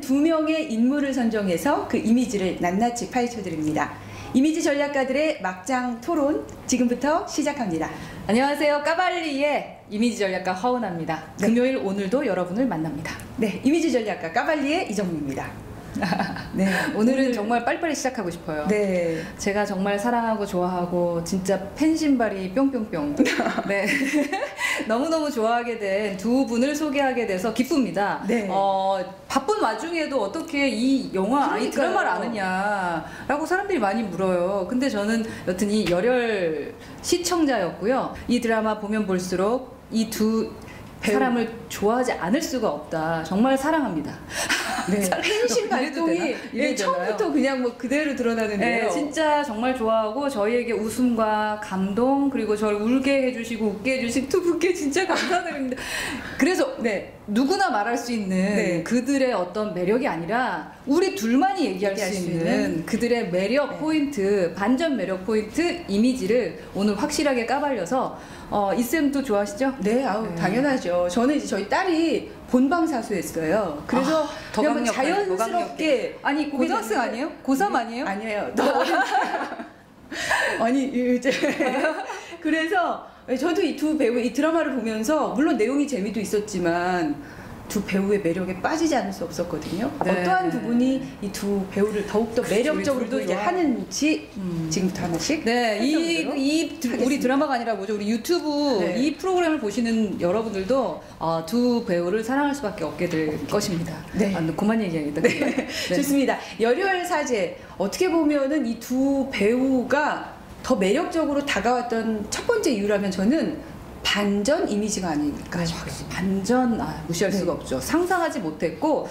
두 명의 인물을 선정해서 그 이미지를 낱낱이 파헤쳐드립니다. 이미지 전략가들의 막장 토론 지금부터 시작합니다. 안녕하세요. 까발리의 이미지 전략가 허은아입니다. 네. 금요일 오늘도 여러분을 만납니다. 네, 이미지 전략가 까발리의 이정미입니다. 네, 오늘은 정말 빨리빨리 시작하고 싶어요. 네, 제가 정말 사랑하고 좋아하고 진짜 팬심발이 뿅뿅뿅. 네, 너무너무 좋아하게 된 두 분을 소개하게 돼서 기쁩니다. 네. 바쁜 와중에도 어떻게 이 영화, 이 드라마를 아느냐라고 사람들이 많이 물어요. 근데 저는 여튼 이 열혈 시청자였고요. 이 드라마 보면 볼수록 이 두 사람을 좋아하지 않을 수가 없다. 정말 사랑합니다. 네. 팬심 발동이 네, 처음부터 그냥 뭐 그대로 드러나는데요. 네, 진짜 정말 좋아하고 저희에게 웃음과 감동 그리고 저를 울게 해주시고 웃게 해주신 두 분께 진짜 감사드립니다. 그래서 네, 누구나 말할 수 있는 네. 그들의 어떤 매력이 아니라 우리 둘만이 얘기할 수 있는 그들의 매력 네. 포인트, 반전 매력 포인트 이미지를 오늘 확실하게 까발려서 이쌤도 좋아하시죠? 네, 아우 네. 당연하죠. 저는 이제 저희 딸이 본방사수했어요. 그래서 그냥 뭐 자연스럽게 아니 고등학생 아니에요? 고3 아니에요? 아니에요. 너 어린 아니 이제 그래서 저도 이 두 배우 이 드라마를 보면서 물론 내용이 재미도 있었지만 두 배우의 매력에 빠지지 않을 수 없었거든요. 네. 어떠한 부분이 이 두 배우를 더욱더 매력적으로 우리 둘도 보이게 좋아. 하는지 지금부터 하나씩. 네, 우리 드라마가 아니라 뭐죠? 우리 유튜브 네. 이 프로그램을 보시는 여러분들도 두 배우를 사랑할 수밖에 없게 될 것입니다. 네. 그만 얘기하겠다. 네. 좋습니다. 열혈 사제 어떻게 보면은 이 두 배우가 더 매력적으로 다가왔던 첫 번째 이유라면 저는 반전 이미지가 아닐까 싶어요. 반전 무시할 네. 수가 없죠. 상상하지 못했고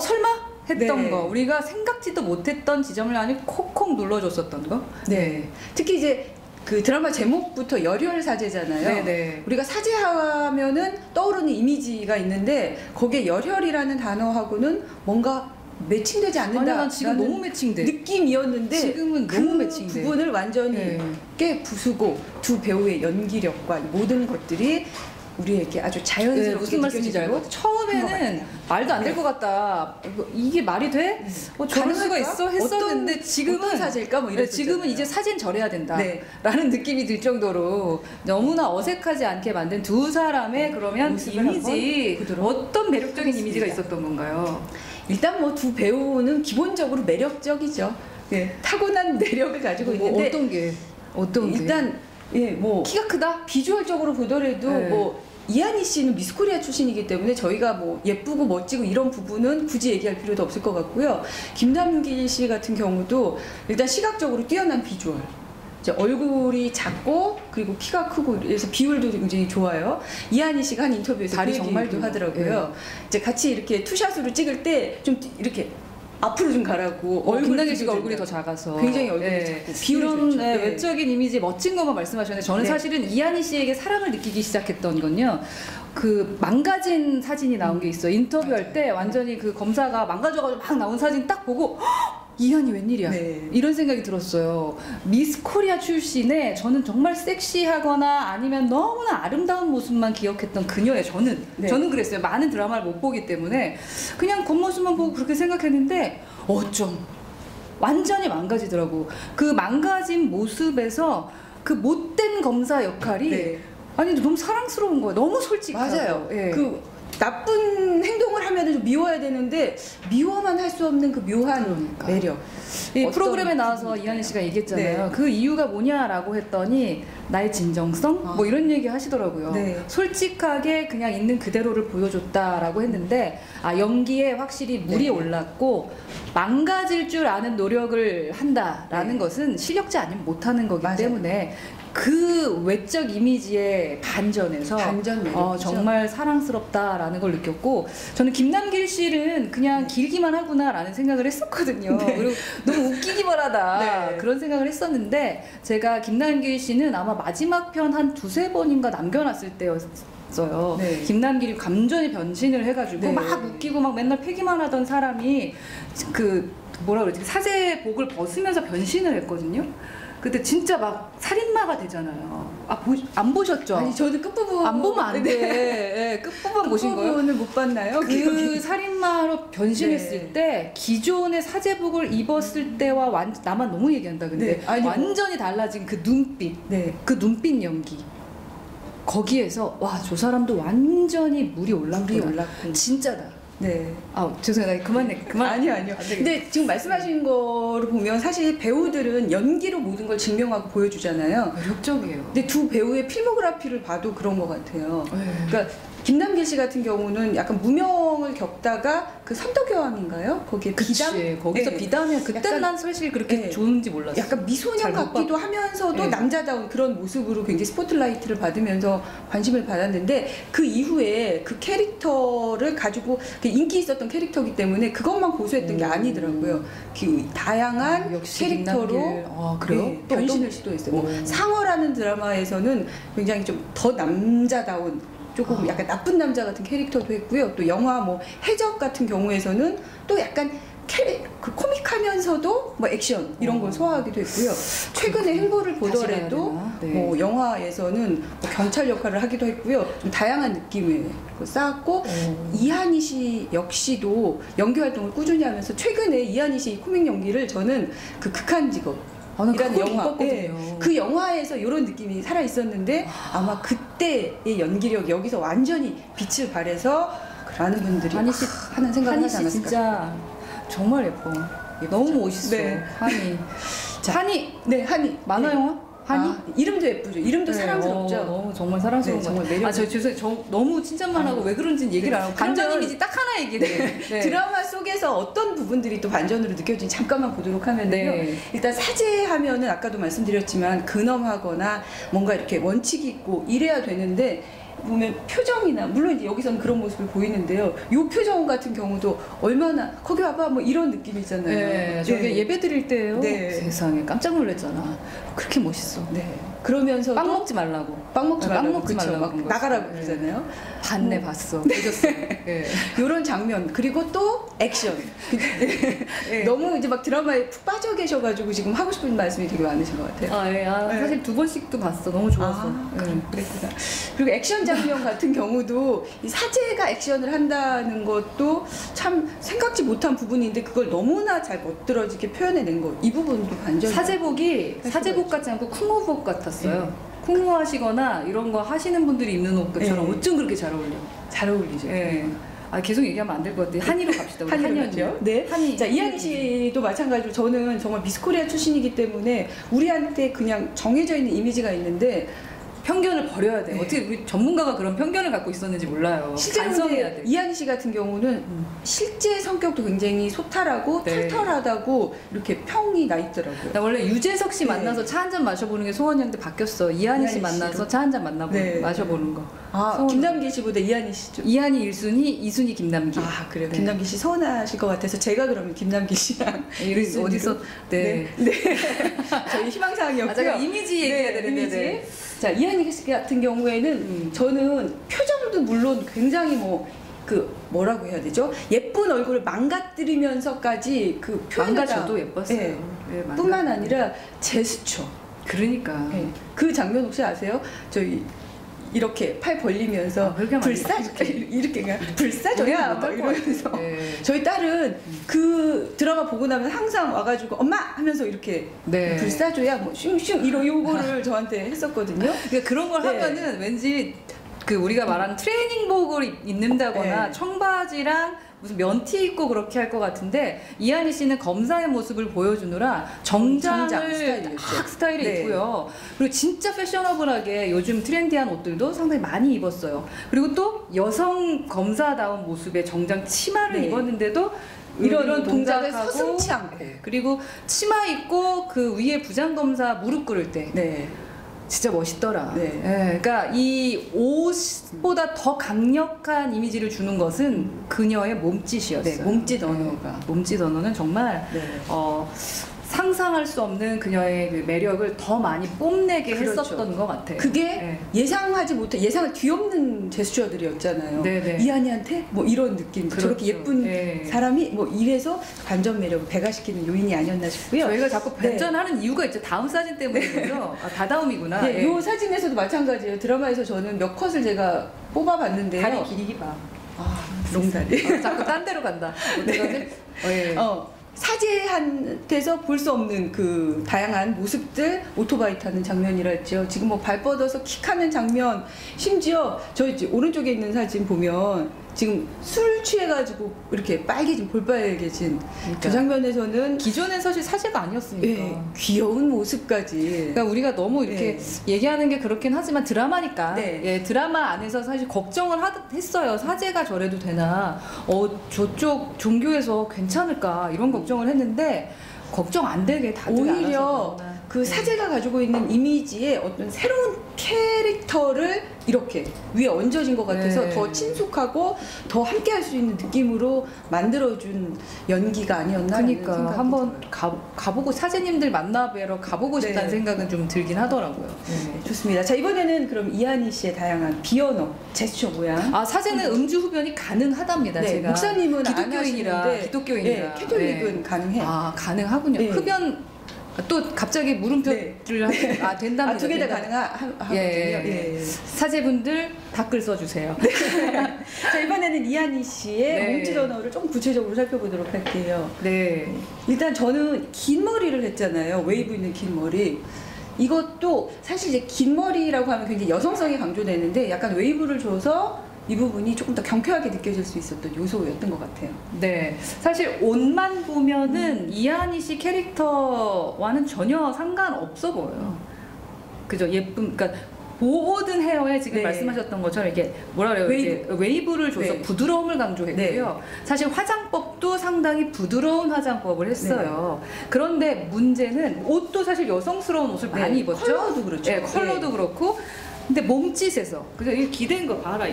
설마 했던 네. 거 우리가 생각지도 못했던 지점을 아니 콕콕 눌러줬었던 거. 네. 특히 이제 그 드라마 제목부터 열혈 사제잖아요. 네, 네. 우리가 사제하면은 떠오르는 이미지가 있는데 거기에 열혈이라는 단어하고는 뭔가 매칭되지 않는다. 아니, 난 지금 너무 매칭돼. 느낌이었는데 지금은 그 너무 매칭돼. 부분을 완전히 네. 깨 부수고 두 배우의 연기력과 모든 것들이 우리에게 아주 자연스럽게 네, 무슨 말씀인지 느껴지고 알고 처음에는 말도 안 될 것 같다. 이게 말이 돼? 저럴 수가 있어? 했었는데 지금은 어떤 사제일까? 뭐 네, 이랬었잖아요. 지금은 이제 사진 절해야 된다. 네. 라는 느낌이 들 정도로 너무나 어색하지 않게 만든 두 사람의 그러면 모습을 이미지 한번 보도록 어떤 매력적인 하겠습니다. 이미지가 있었던 건가요? 일단 뭐 두 배우는 기본적으로 매력적이죠. 예, 타고난 매력을 가지고 있는데 어떤 게? 일단 예, 뭐 키가 크다? 비주얼적으로 보더라도 네. 뭐 이한희 씨는 미스 코리아 출신이기 때문에 저희가 뭐 예쁘고 멋지고 이런 부분은 굳이 얘기할 필요도 없을 것 같고요. 김남길 씨 같은 경우도 일단 시각적으로 뛰어난 비주얼. 이제 얼굴이 작고 그리고 키가 크고 그래서 비율도 굉장히 좋아요. 이한희 씨가 한 인터뷰에서 다리 그 정말 얘기도 길고. 하더라고요. 이제 같이 이렇게 투샷으로 찍을 때 좀 이렇게 앞으로 좀 가라고. 김남길 씨가 얼굴이 더 작아서 굉장히 얼굴이 작고 비율이 이런 좋죠. 네. 외적인 이미지 멋진 것만 말씀하셨는데 저는 네. 사실은 이한희 씨에게 사랑을 느끼기 시작했던 건요. 그 망가진 사진이 나온 게 있어요. 인터뷰할 때 완전히 그 검사가 망가져가지고 막 나온 사진 딱 보고 헉! 이한이 웬일이야? 네. 이런 생각이 들었어요. 미스 코리아 출신의 저는 정말 섹시하거나 아니면 너무나 아름다운 모습만 기억했던 그녀의 네. 저는 그랬어요. 많은 드라마를 못 보기 때문에 그냥 겉모습만 보고 그렇게 생각했는데 어쩜 완전히 망가지더라고. 그 망가진 모습에서 그 못된 검사 역할이 네. 아니 너무 사랑스러운 거예요. 너무 솔직하고. 맞아요. 예. 그 나쁜 행동을 하면 좀 미워야 되는데 미워만 할 수 없는 그 묘한 그러니까. 매력. 이 어떤 프로그램에 나와서 부분일까요? 이한희 씨가 얘기했잖아요. 네. 그 이유가 뭐냐라고 했더니 나의 진정성? 뭐 이런 얘기 하시더라고요. 네. 솔직하게 그냥 있는 그대로를 보여줬다라고 했는데 연기에 확실히 물이 네. 올랐고 망가질 줄 아는 노력을 한다라는 네. 것은 실력자 아니면 못하는 거기 맞아요. 때문에 그 외적 이미지의 반전에서 반전 매력이죠. 정말 사랑스럽다라는 걸 느꼈고 저는 김남길 씨는 그냥 길기만 하구나라는 생각을 했었거든요. 네. 그리고 너무 웃기기만 하다 네. 그런 생각을 했었는데 제가 김남길 씨는 아마 마지막 편 한 두세 번인가 남겨놨을 때였어요. 네. 김남길이 감전히 변신을 해가지고 네. 막 웃기고 막 맨날 패기만 하던 사람이 그 뭐라 그러지 사제복을 벗으면서 변신을 했거든요. 그때 진짜 막 살인마가 되잖아요. 안 보셨죠? 아니 저도 끝부분 안 보면 안 돼. 예, 끝부분 보신 거예요? 끝부분을 못 봤나요? 그 기억이. 살인마로 변신했을 네. 때 기존의 사제복을 입었을 때와 나만 너무 얘기한다 근데 네, 아니, 완전히 달라진 그 눈빛, 네. 그 눈빛 연기. 거기에서 와 저 사람도 완전히 물이 올랐구나. 진짜다. 네. 아 죄송해요. 나 그만. 아니요. 근데 지금 말씀하신 거를 보면 사실 배우들은 연기로 모든 걸 증명하고 보여주잖아요. 매력적이에요. 근데 두 배우의 필모그래피를 봐도 그런 것 같아요. 네. 그러니까 김남길 씨 같은 경우는 약간 무명을 겪다가 그 선덕여왕인가요? 거기에 비담? 거기서 네. 비담이야. 그때 약간, 난 사실 그렇게 네. 좋은지 몰랐어. 약간 미소년 잘 못 같기도 하면서도 네. 남자다운 그런 모습으로 굉장히 스포트라이트를 받으면서 관심을 받았는데 그 이후에 그 캐릭터를 가지고 인기 있었던 캐릭터이기 때문에 그것만 고수했던 게 아니더라고요. 그 다양한 역시 캐릭터로 김남길. 아, 그래요? 네, 또 변신을 시도했어요. 뭐 오. 상어라는 드라마에서는 굉장히 좀 더 남자다운 조금 약간 나쁜 남자 같은 캐릭터도 했고요. 또 영화 뭐 해적 같은 경우에서는 또 약간 그 코믹하면서도 뭐 액션 이런 걸 소화하기도 했고요. 최근에 행보를 보더라도 네. 뭐 영화에서는 뭐 경찰 역할을 하기도 했고요. 좀 다양한 느낌을 쌓았고 이한희 씨 역시도 연기 활동을 꾸준히 하면서 최근에 이한희 씨 코믹 연기를 저는 그 극한 직업 나 이라는 그거 영화, 못 봤거든요. 예, 그 영화에서 이런 느낌이 살아 있었는데 아마 그때의 연기력 여기서 완전히 빛을 발해서 많은 분들이 한희 씨 하는 생각을 한희 하지 씨 않았을까. 진짜 정말 예뻐. 너무 멋있어. 네. 한희. 자, 한희 네, 한희 만화 네. 영화? 한희? 아, 이름도 예쁘죠. 이름도 네, 사랑스럽죠. 너무 정말 사랑스러운 네, 것 정말 같아요. 매력. 저 죄송해요. 저 너무 칭찬만 하고 왜 그런지는 얘기를 안 하고 반전 그러면- 이미지 딱 하나 얘기해. 네. 드라마 속에서 어떤 부분들이 또 반전으로 느껴지는지 잠깐만 보도록 하면요. 네. 일단 사제하면은 아까도 말씀드렸지만 근엄하거나 뭔가 이렇게 원칙이 있고 이래야 되는데 보면 표정이나 물론 이제 여기서는 그런 모습을 보이는데요. 요 표정 같은 경우도 얼마나 거기 와봐 뭐 이런 느낌이잖아요. 네, 저게 예배 드릴 때예요. 네. 세상에 깜짝 놀랐잖아. 그렇게 멋있어. 네. 그러면서도 빵 먹지 말라고. 빵 먹지 빵 말라고 먹지 그쵸? 말라고 막 그런 나가라고 거지. 그러잖아요. 봤네 봤어. 보셨어. 네. 이런 장면 그리고 또 액션 네. 너무 이제 막 드라마에 푹 빠져 계셔가지고 지금 하고 싶은 말씀이 되게 많으신 것 같아요. 아, 예. 아, 네. 사실 2번씩도 봤어. 너무 좋았어. 아, 네. 그랬구나. 그리고 액션 장면 같은 경우도 이 사제가 액션을 한다는 것도 참 생각지 못한 부분인데 그걸 너무나 잘 멋들어지게 표현해낸 거. 이 부분도 반전. 사제복이 사제복 같지 않고 쿵우복 같았어요. 쿵우 하시거나 이런 거 하시는 분들이 입는 옷처럼 네. 어쩜 그렇게 잘 어울려. 잘 어울리죠. 예. 아 계속 얘기하면 안 될 것 같아요. 한이로 갑시다. 우리 한이로 한이 가죠. 언니. 네. 한이. 자, 이한희 씨도 마찬가지로 저는 정말 미스코리아 출신이기 때문에 우리한테 그냥 정해져 있는 이미지가 있는데 편견을 버려야 돼. 네. 어떻게 우리 전문가가 그런 편견을 갖고 있었는지 몰라요. 실제로 반성해야 근데 돼. 이한희 씨 같은 경우는 실제 성격도 굉장히 소탈하고 네. 털털하다고 이렇게 평이 나 있더라고요. 나 원래 유재석 씨 네. 만나서 차 한 잔 마셔보는 게 소원이었는데 바뀌었어. 이한희 씨 이한희 만나서 씨로. 차 한 잔 네. 마셔보는 거. 아, 서운해. 김남길 씨보다 이한희 씨죠. 이한희 1순위, 2순위 김남길. 아, 그래요. 네. 김남길 씨 서운하실 것 같아서 제가 그러면 김남길 씨랑 이런 일순위로. 어디서 네. 네. 저희 희망사항이었고요. 아, 제가 이미지 얘기해야 되는데. 이미지. 네. 자, 이한희 씨 같은 경우에는 저는 표정도 물론 굉장히 뭐 그 뭐라고 해야 되죠? 예쁜 얼굴을 망가뜨리면서까지 그 표현을 망가져도 다- 예뻤어요. 네. 네, 망가- 뿐만 아니라 제스처. 그러니까. 네. 그 장면 혹시 아세요? 저희 이렇게 팔 벌리면서 아, 그렇게 하면 안 불사 돼. 이렇게 그냥 불사줘야 막 못할 것 같아. 이러면서 네. 저희 딸은 그 드라마 보고 나면 항상 와가지고 엄마 하면서 이렇게 네. 불사줘야 뭐 슝슝 이런 요거를 저한테 했었거든요. 그러니까 그런 걸 네. 하면은 왠지 그 우리가 말하는 트레이닝복을 입는다거나 네. 청바지랑 무슨 면티 입고 그렇게 할 것 같은데 이한희 씨는 검사의 모습을 보여주느라 정장을 스타일이었죠. 딱 스타일이 네. 있고요. 그리고 진짜 패셔너블하게 요즘 트렌디한 옷들도 상당히 많이 입었어요. 그리고 또 여성 검사다운 모습의 정장 치마를 네. 입었는데도 이런 동작을 동작하고, 서슴지 않고. 그리고 치마 입고 그 위에 부장 검사 무릎 꿇을 때 네. 진짜 멋있더라. 네. 그러니까 이 옷보다 더 강력한 이미지를 주는 것은 그녀의 몸짓이었어요. 네, 몸짓 언어가. 몸짓 언어는 정말 네. 상상할 수 없는 그녀의 그 매력을 더 많이 뽐내게 그렇죠. 했었던 것 같아요. 그게 네. 예상하지 못해 예상을 뒤엎는 제스처들이었잖아요. 네네. 이한이한테 뭐 이런 느낌, 그렇죠. 저렇게 예쁜 네. 사람이 뭐 이래서 반전 매력을 배가시키는 요인이 아니었나 싶고요. 저희가 자꾸 네. 반전하는 이유가 있죠. 다음 사진 때문인 거죠. 아, 다다음이구나. 네, 이 사진에서도 마찬가지예요. 드라마에서 저는 몇 컷을 제가 뽑아봤는데요. 다리 길이 봐. 아, 롱다리. 자꾸 딴 데로 간다. 어떡하지? 예. 사제한테서 볼 수 없는 그 다양한 모습들, 오토바이 타는 장면이랄지요. 지금 뭐 발 뻗어서 킥하는 장면, 심지어 저 이제 오른쪽에 있는 사진 보면 지금 술 취해가지고 이렇게 빨개진 볼빨개진 그러니까. 저 장면에서는 기존엔 사실 사제가 아니었으니까. 예, 귀여운 모습까지. 그러니까 우리가 너무 이렇게 얘기하는 게 그렇긴 하지만 드라마니까 네. 예, 드라마 안에서 사실 걱정을 했어요. 사제가 저래도 되나? 저쪽 종교에서 괜찮을까? 이런 걱정을 했는데 걱정 안 되게 다들 오히려 알아서 그 네. 사제가 가지고 있는 이미지에 어떤 새로운 캐릭터를 이렇게 위에 얹어진 것 같아서 네. 더 친숙하고 더 함께 할 수 있는 느낌으로 만들어준 연기가 아니었나. 그러니까 한번 가보고 사제님들 만나뵈러 가보고 싶다는 네. 생각은 좀 들긴 하더라고요. 네, 좋습니다. 자, 이번에는 그럼 이한희 씨의 다양한 비언어 제스처 모양. 아 사제는 음주 흡연이 가능하다입니다. 네, 제가 목사님은 안 기독교인이라 하시는데, 기독교인이라 네, 캐톨릭은 가능해요. 아 가능하군요. 네. 흡연 또 갑자기 물음표를 된답니다. 두 개 다 된다. 가능하거든요. 예. 사제분들 댓글 써주세요. 자, 이번에는 이한희 씨의 네. 몸짓 언어를 좀 구체적으로 살펴보도록 할게요. 네. 일단 저는 긴 머리를 했잖아요. 웨이브 있는 긴 머리. 이것도 사실 이제 긴 머리라고 하면 굉장히 여성성이 강조되는데 약간 웨이브를 줘서 이 부분이 조금 더 경쾌하게 느껴질 수 있었던 요소였던 것 같아요. 네. 사실 옷만 보면은 이한희 씨 캐릭터와는 전혀 상관없어 보여요. 그죠? 예쁜, 그러니까 모든 헤어에 지금 네. 말씀하셨던 것처럼 이게 뭐라 그래요? 웨이브를 줘서 네. 부드러움을 강조했고요. 사실 화장법도 상당히 부드러운 화장법을 했어요. 그런데 문제는 옷도 사실 여성스러운 옷을 많이 입었죠. 컬러도 그렇죠. 네, 컬러도 그렇고. 근데 몸짓에서 그죠? 이 기댄 거 봐라.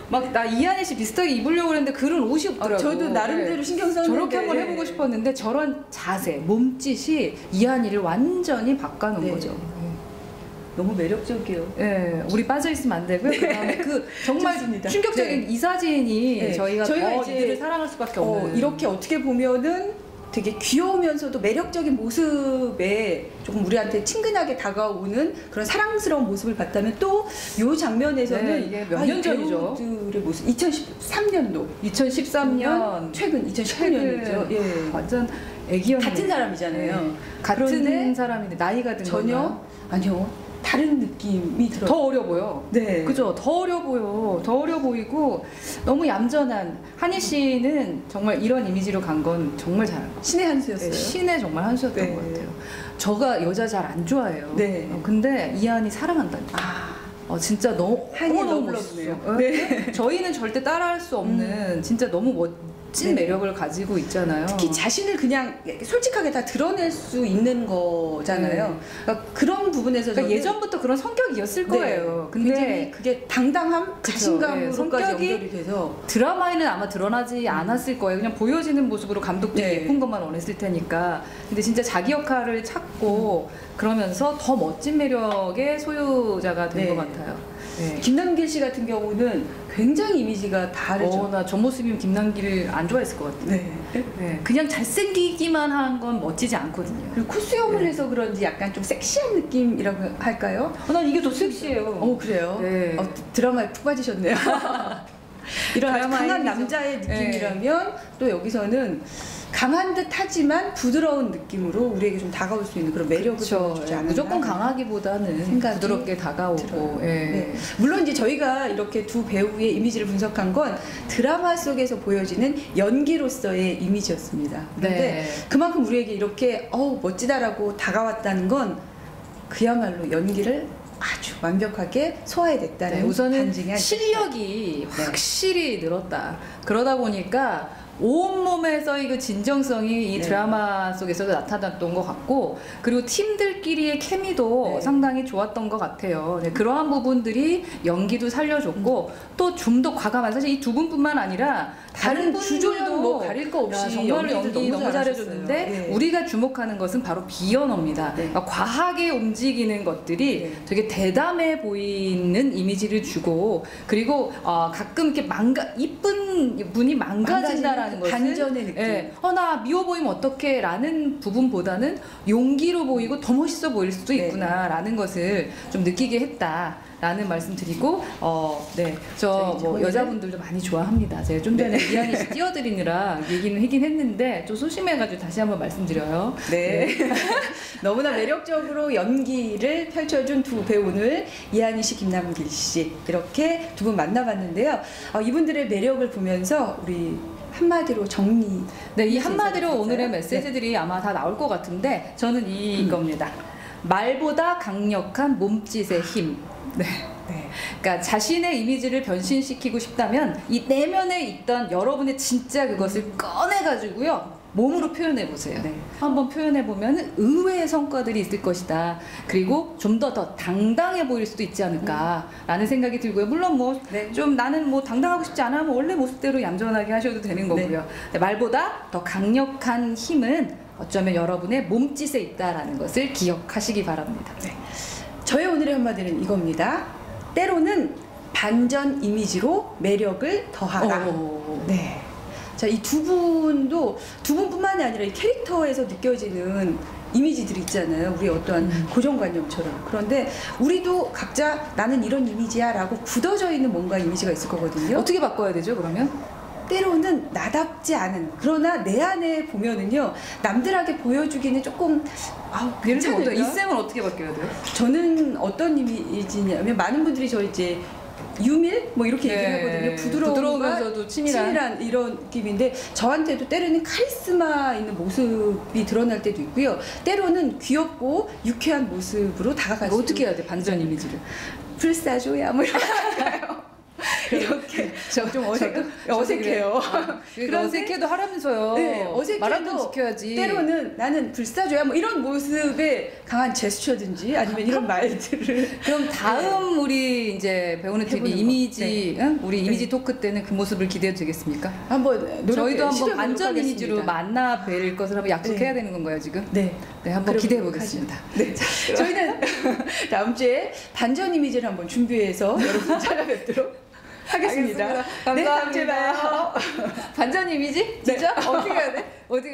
막 나 이한희 씨 비슷하게 입으려고 했는데 그런 옷이 없더라고. 저도 나름대로 신경 썼는데 저렇게 한번 해보고 싶었는데 저런 자세, 몸짓이 이한희를 완전히 바꿔놓은 네. 거죠. 너무 매력적이에요. 예, 우리 빠져 있으면 안 되고요. 그다음에 그 정말 좋습니다. 충격적인 네. 이 사진이 네. 저희가 저희가 더 이제 이들을 사랑할 수밖에 없는. 이렇게 어떻게 보면은 되게 귀여우면서도 매력적인 모습에 조금 우리한테 친근하게 다가오는 그런 사랑스러운 모습을 봤다면 또 이 장면에서는 네, 이게 몇 년 전이죠? 배우들의 모습 2013년도 2013년 최근 2019년이죠. 예. 완전 애기였는데 같은 사람이잖아요. 네. 같은 그런데 사람인데 나이가 든 전혀 건가요? 아니요. 다른 느낌이 들어요. 더 어려 보여. 네. 그죠? 더 어려 보여. 더 어려 보이고 너무 얌전한 한희 씨는 정말 이런 이미지로 간 건 정말 잘. 신의 한 수였어요. 신의 정말 한 수였던 네. 것 같아요. 저가 여자 잘 안 좋아해요. 네. 근데 이한이 사랑한다니까. 진짜 한이 너무 너무 멋있어. 러브네요. 네. 저희는 절대 따라할 수 없는 진짜 너무 멋진 네. 매력을 가지고 있잖아요. 특히 자신을 그냥 솔직하게 다 드러낼 수 있는 거잖아요. 그러니까 그런 부분에서 그러니까 저는 예전부터 그런 성격이었을 네, 거예요. 굉장히 근데 그게 당당함, 그쵸. 자신감으로까지 성격이 연결이 돼서 드라마에는 아마 드러나지 않았을 거예요. 그냥 보여지는 모습으로 감독들이 네. 예쁜 것만 원했을 테니까. 근데 진짜 자기 역할을 찾고 그러면서 더 멋진 매력의 소유자가 된 네. 것 같아요. 네. 김남길 씨 같은 경우는 굉장히 이미지가 다르죠. 나 저 모습이면 김남길을 안 좋아했을 것 같아요. 네. 네. 그냥 잘생기기만 한 건 멋지지 않거든요. 그리고 코수염을 네. 해서 그런지 약간 좀 섹시한 느낌이라고 할까요? 난 이게 더 섹시해요. 그래요? 네. 드라마에 푹 빠지셨네요. 이런 아주 드라마의 강한 이미죠. 남자의 느낌이라면 또 여기서는 강한 듯 하지만 부드러운 느낌으로 우리에게 좀 다가올 수 있는 그런 매력을 그렇죠. 보여주지 않았나 무조건 하는 강하기보다는 생각이 부드럽게 다가오고. 들어요. 예. 네. 물론 이제 저희가 이렇게 두 배우의 이미지를 분석한 건 드라마 속에서 보여지는 연기로서의 이미지였습니다. 그런데 네. 그만큼 우리에게 이렇게 멋지다라고 다가왔다는 건 그야말로 연기를 아주 완벽하게 소화해냈다는 네, 우선은 반증이 아닐까 실력이 네. 확실히 늘었다. 그러다 보니까 온몸에서의 그 진정성이 이 네. 드라마 속에서도 나타났던 것 같고, 그리고 팀들끼리의 케미도 네. 상당히 좋았던 것 같아요. 네, 그러한 부분들이 연기도 살려줬고 또 좀 더 과감한, 사실 이 두 분뿐만 아니라 다른 주조연 뭐 분들도 가릴 거 없이 정말로 연기 너무 잘하셨어요. 잘해줬는데 네. 우리가 주목하는 것은 바로 비언어입니다. 네. 그러니까 과하게 움직이는 것들이 네. 되게 대담해 보이는 이미지를 주고, 그리고 가끔 이렇게 이쁜 분이 망가진다라는 것은 반전의 느낌. 예, 나 미워 보이면 어떡해 라는 부분보다는 용기로 보이고 더 멋있어 보일 수도 네. 있구나라는 것을 좀 느끼게 했다라는 말씀 드리고, 네, 저 저희 뭐 저희는- 여자분들도 많이 좋아합니다. 제가 좀 전에 이한희 씨 띄워드리느라 얘기는 하긴 했는데 좀 소심해가지고 다시 한번 말씀드려요. 네. 너무나 매력적으로 연기를 펼쳐준 두 배우는 이한희 씨, 김남길 씨 이렇게 두 분 만나봤는데요. 이분들의 매력을 보면서 우리 한마디로 정리. 네, 이 한마디로 해주셔도 오늘의 될까요? 메시지들이 아마 다 나올 것 같은데 저는 이겁니다. 말보다 강력한 몸짓의 힘. 네. 네. 그러니까 자신의 이미지를 변신시키고 싶다면 이 내면에 있던 여러분의 진짜 그것을 꺼내가지고요. 몸으로 표현해 보세요. 네. 한번 표현해 보면 의외의 성과들이 있을 것이다. 그리고 좀 더 당당해 보일 수도 있지 않을까라는 생각이 들고요. 물론 뭐 좀 네. 나는 뭐 당당하고 싶지 않아 하면 원래 모습대로 얌전하게 하셔도 되는 거고요. 네, 말보다 더 강력한 힘은 어쩌면 여러분의 몸짓에 있다라는 것을 기억하시기 바랍니다. 네. 저의 오늘의 한마디는 이겁니다. 때로는 반전 이미지로 매력을 더하라. 네. 자, 이 두 분도 두 분뿐만이 아니라 이 캐릭터에서 느껴지는 이미지들이 있잖아요. 우리의 어떠한 고정관념처럼. 그런데 우리도 각자 나는 이런 이미지야 라고 굳어져 있는 뭔가 이미지가 있을 거거든요. 어떻게 바꿔야 되죠, 그러면? 때로는 나답지 않은, 그러나 내 안에 보면은요 남들에게 보여주기는 조금 예를 들면 괜찮을까? 이 쌤은 어떻게 바뀌어야 돼요? 저는 어떤 이미지냐면 많은 분들이 저 이제 유밀 뭐 이렇게 얘기를 하거든요. 부드러우면서도 치밀한 이런 느낌인데 저한테도 때로는 카리스마 있는 모습이 드러날 때도 있고요. 때로는 귀엽고 유쾌한 모습으로 다가갈 수 어떻게 해야 돼, 반전 이미지를? 불사조야 뭐 이렇게 좀 어색해요. 그런데 어색해도 하라면서요. 네, 어색해도 말한번 지켜야지. 때로는 나는 불사조야 뭐 이런 모습의 강한 제스처든지 아니면 이런 말들을 그럼 다음 우리 이제 배우는 TV 해보는 거. 이미지, 응? 우리 이미지 네. 토크 때는 그 모습을 기대해도 되겠습니까? 한번 저희도 한번 시도해보도록 반전 하겠습니다. 이미지로 만나 뵐 것을 한번 약속해야 되는 건가요 지금? 네. 네, 한번 그래보도록 기대해 보겠습니다. 네. 저희는 다음 주에 반전 이미지를 한번 준비해서 여러분 찾아뵙도록 하겠습니다. 감사합니다. 네, 다음 주에 봐요. 반전 이미지? 진짜? 어떻게 해야 돼? 어떻게?